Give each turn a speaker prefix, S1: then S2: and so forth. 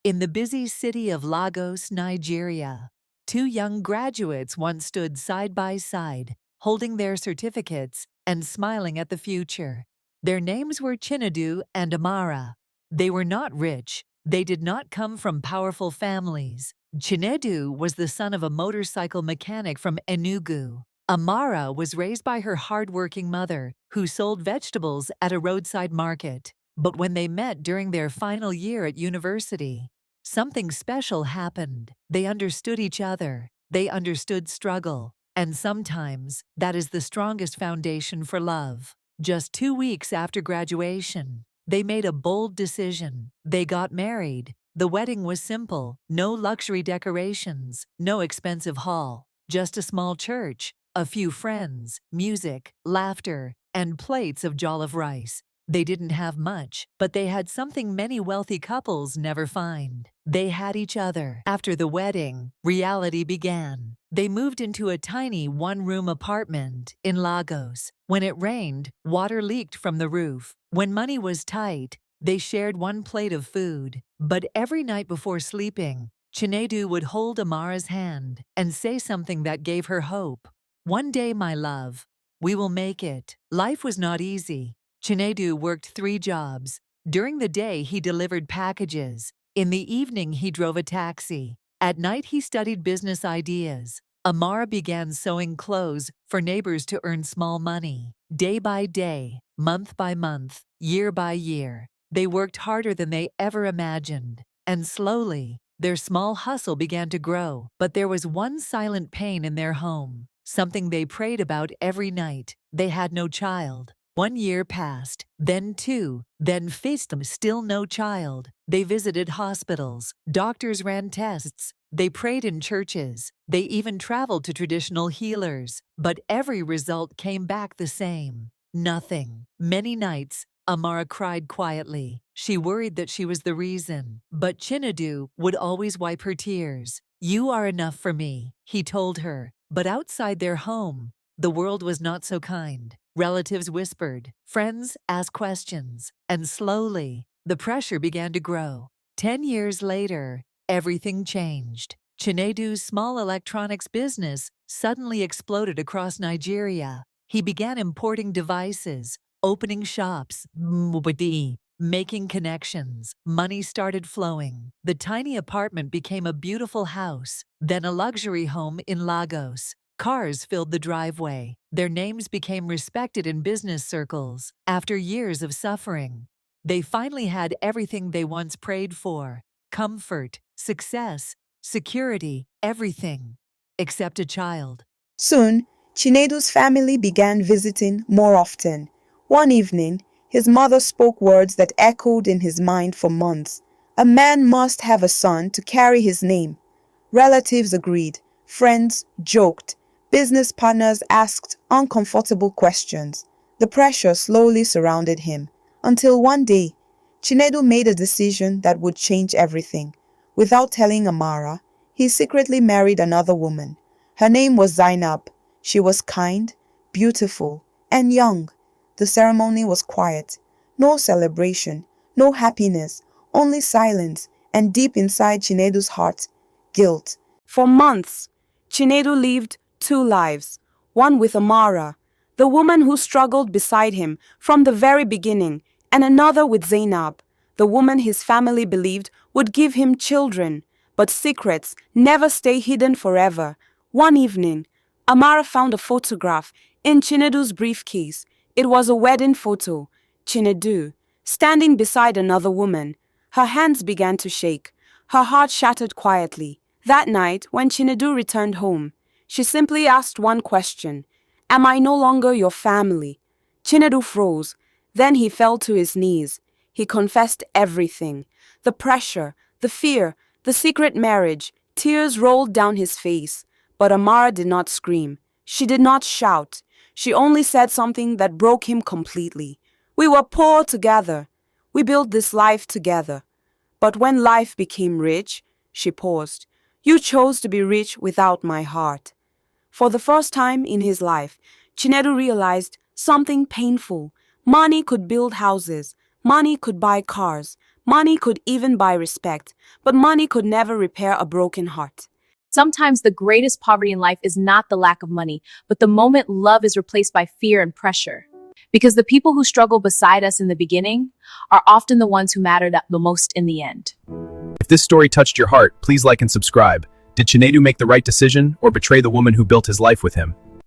S1: In the busy city of Lagos, Nigeria, two young graduates once stood side by side, holding their certificates and smiling at the future. Their names were Chinedu and Amara. They were not rich. They did not come from powerful families. Chinedu was the son of a motorcycle mechanic from Enugu. Amara was raised by her hardworking mother, who sold vegetables at a roadside market. But when they met during their final year at university, something special happened. They understood each other. They understood struggle. And sometimes, that is the strongest foundation for love. Just 2 weeks after graduation, they made a bold decision. They got married. The wedding was simple. No luxury decorations, no expensive hall. Just a small church, a few friends, music, laughter, and plates of jollof rice. They didn't have much, but they had something many wealthy couples never find. They had each other. After the wedding, reality began. They moved into a tiny one-room apartment in Lagos. When it rained, water leaked from the roof. When money was tight, they shared one plate of food. But every night before sleeping, Chinedu would hold Amara's hand and say something that gave her hope. "One day, my love, we will make it." Life was not easy. Chinedu worked 3 jobs. During the day, he delivered packages. In the evening, he drove a taxi. At night, he studied business ideas. Amara began sewing clothes for neighbors to earn small money. Day by day, month by month, year by year, they worked harder than they ever imagined. And slowly, their small hustle began to grow. But there was one silent pain in their home, something they prayed about every night. They had no child. 1 year passed, then 2, then still no child. They visited hospitals. Doctors ran tests. They prayed in churches. They even traveled to traditional healers. But every result came back the same. Nothing. Many nights, Amara cried quietly. She worried that she was the reason. But Chinedu would always wipe her tears. "You are enough for me," he told her. But outside their home, the world was not so kind. Relatives whispered, friends asked questions, and slowly, the pressure began to grow. 10 years later, everything changed. Chinedu's small electronics business suddenly exploded across Nigeria. He began importing devices, opening shops, making connections. Money started flowing. The tiny apartment became a beautiful house, then a luxury home in Lagos. Cars filled the driveway. Their names became respected in business circles. After years of suffering, they finally had everything they once prayed for: comfort, success, security, everything, except a child.
S2: Soon, Chinedu's family began visiting more often. One evening, his mother spoke words that echoed in his mind for months. A man must have a son to carry his name. Relatives agreed. Friends joked. Business partners asked uncomfortable questions. The pressure slowly surrounded him, until one day, Chinedu made a decision that would change everything. Without telling Amara, he secretly married another woman. Her name was Zainab. She was kind, beautiful, and young. The ceremony was quiet. No celebration, no happiness, only silence, and deep inside Chinedu's heart, guilt. For months, Chinedu lived 2 lives, one with Amara, the woman who struggled beside him from the very beginning, and another with Zainab, the woman his family believed would give him children. But secrets never stay hidden forever. One evening, Amara found a photograph in Chinedu's briefcase. It was a wedding photo. Chinedu, standing beside another woman. Her hands began to shake. Her heart shattered quietly. That night, when Chinedu returned home, she simply asked one question: "Am I no longer your family?" Chinedu froze. Then he fell to his knees. He confessed everything: the pressure, the fear, the secret marriage. Tears rolled down his face. But Amara did not scream. She did not shout. She only said something that broke him completely. "We were poor together. We built this life together. But when life became rich," she paused, "you chose to be rich without my heart." For the first time in his life, Chinedu realized something painful. Money could build houses. Money could buy cars. Money could even buy respect, but money could never repair a broken heart.
S3: Sometimes the greatest poverty in life is not the lack of money, but the moment love is replaced by fear and pressure. Because the people who struggle beside us in the beginning are often the ones who matter the most in the end.
S4: If this story touched your heart, please like and subscribe. Did Chinedu make the right decision or betray the woman who built his life with him?